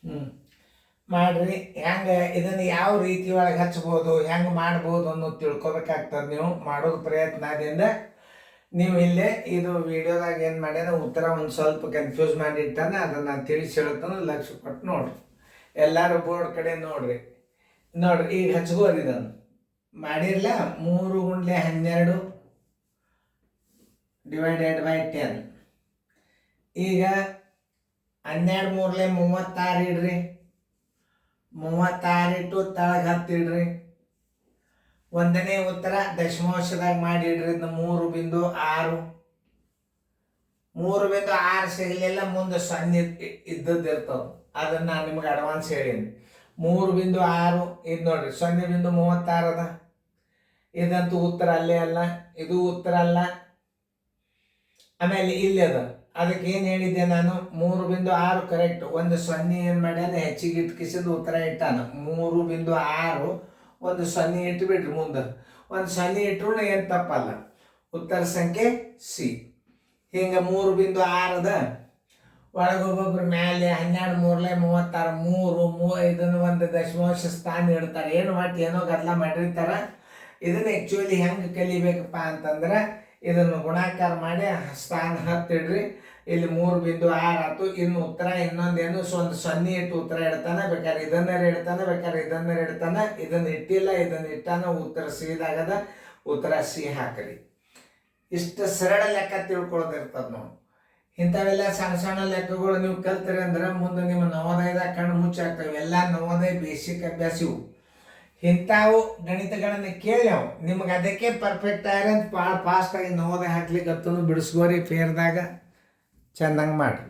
ಹ್ಞೂ ಮಾಡಿರಿ. ಹೆಂಗೆ ಇದನ್ನು ಯಾವ ರೀತಿ ಒಳಗೆ ಹಚ್ಬೋದು, ಹೆಂಗೆ ಮಾಡ್ಬೋದು ಅನ್ನೋದು ತಿಳ್ಕೊಬೇಕಾಗ್ತದೆ. ನೀವು ಮಾಡೋದು ಪ್ರಯತ್ನದಿಂದ ನೀವು ಇಲ್ಲೇ ಇದು ವಿಡಿಯೋದಾಗ ಏನು ಮಾಡ್ಯಾರ ಉತ್ತರ ಒಂದು ಸ್ವಲ್ಪ ಕನ್ಫ್ಯೂಸ್ ಮಾಡಿರ್ತಾನೆ, ಅದನ್ನು ನಾನು ತಿಳಿಸಿ ಹೇಳ್ತಾನೆ, ಲಕ್ಷ್ಯ ಕೊಟ್ಟು ನೋಡ್ರಿ. ಎಲ್ಲರೂ ಬೋರ್ಡ್ ಕಡೆ ನೋಡ್ರಿ. ಈಗ ಹಚ್ಕೋರಿ ಇದನ್ನು ಮಾಡಿರಲ್ಲ. 3 × 12 / 10. ಈಗ 12 × 3 = 36 ಇಡ್ರಿ. 36 ಇಟ್ಟು ತಳಗೆ 10 ಇಡ್ರಿ. ಒಂದನೇ ಉತ್ತರ ದಶಮಾಂಶದಾಗ ಮಾಡಿಡ್ರಿ. 3.6. 3.6 ಸಿಗಲಿಲ್ಲ, ಮುಂದೆ 0 ಇದ್ದದ್ದು ಇರ್ತವೆ. ಅದನ್ನು ನಾನು ನಿಮ್ಗೆ ಅಡ್ವಾನ್ಸ್ ಹೇಳೀನಿ. 3.6 ಇದು ನೋಡ್ರಿ, 0.36 ಅದ. ಇದಂತೂ ಉತ್ತರ ಅಲ್ಲೇ ಅಲ್ಲ, ಇದು ಉತ್ತರ ಅಲ್ಲ. ಆಮೇಲೆ ಇಲ್ಲಿ ಅದ. ಅದಕ್ಕೆ ಏನು ಹೇಳಿದ್ದೆ ನಾನು, 3.6 ಕರೆಕ್ಟ್. ಒಂದು 0 ಏನು ಮಾಡ್ಯಾನ ಹೆಚ್ಚಿಗೆ ಇಟ್ಕಿಸಿದ ಉತ್ತರ ಇಟ್ಟಾನ. 3.6 ಒಂದು 0 ಇಟ್ಟು ಬಿಡ್ರಿ. ಮುಂದೆ ಒಂದು 0 ಇಟ್ಟರು ಏನು ತಪ್ಪಲ್ಲ. ಉತ್ತರ ಸಂಖ್ಯೆ ಸಿ. ಹಿಂಗೆ 3.6 ಅದ. ಒಳಗೊಬ್ಬೊಬ್ರು ಮೇಲೆ 12 × 3 = 36. ಇದನ್ನು ಒಂದು ದಶಮಾಂಶ ಸ್ಥಾನ ಇಡ್ತಾರೆ. ಏನು ಮಾಡಿ ಏನೋ ಗದ್ದಲ ಮಾಡಿರ್ತಾರೆ. ಇದನ್ನು ಆ್ಯಕ್ಚುಲಿ ಹೆಂಗೆ ಕಲಿಬೇಕಪ್ಪ ಅಂತಂದ್ರೆ, ಇದನ್ನು ಗುಣಾಕಾರ ಮಾಡಿ ಸ್ಥಾನ 10 ಇಡ್ರಿ. ಇಲ್ಲಿ 3.6 ಆಯ್ತು. ಇನ್ನು ಉತ್ತರ ಇನ್ನೊಂದೇನು ಒಂದು 0 ಇಟ್ಟು ಉತ್ತರ ಇಡ್ತಾನೆ. ಬೇಕಾದ್ರೆ ಇದನ್ನೇ ಇಡ್ತಾನೆ, ಬೇಕಾದ್ರೆ ಇದನ್ನೇ ಇಡ್ತಾನೆ. ಇದನ್ನು ಇಟ್ಟಿಲ್ಲ, ಇದನ್ನು ಇಟ್ಟಾನ. ಉತ್ತರ ಸಿದಾಗದ. ಉತ್ತರ ಸಿ ಹಾಕ್ರಿ. ಇಷ್ಟು ಸರಳ ಲೆಕ್ಕ ತಿಳ್ಕೊಳ್ಳೋದಿರ್ತದೆ ನೋಡಿ. ಇಂಥವೆಲ್ಲ ಸಣ್ಣ ಸಣ್ಣ ಲೆಕ್ಕಗಳು ನೀವು ಕಲ್ತ್ರಿ ಅಂದ್ರೆ ಮುಂದೆ ನಿಮ್ಮ ನವೋದಯದಾಗ ಕಣ್ಣು ಮುಚ್ಚಾಗ್ತವೆ. ಎಲ್ಲ ನವೋದಯ ಬೇಸಿಕ್ ಅಭ್ಯಾಸ ಇವು. ಇಂಥವು ಗಣಿತಗಳನ್ನು ಕೇಳಿ ನಿಮ್ಗೆ ಅದಕ್ಕೆ ಪರ್ಫೆಕ್ಟ್ ಆಗಿರೋದು ಫಾಸ್ಟಾಗಿ ನವೋದಯ ಹಾಕ್ಲಿಕ್ಕೆ ಬಿಡಿಸ್ಕೋರಿ. ಫೇರ್ದಾಗ ಚೆಂದಂಗೆ ಮಾಡಿರಿ.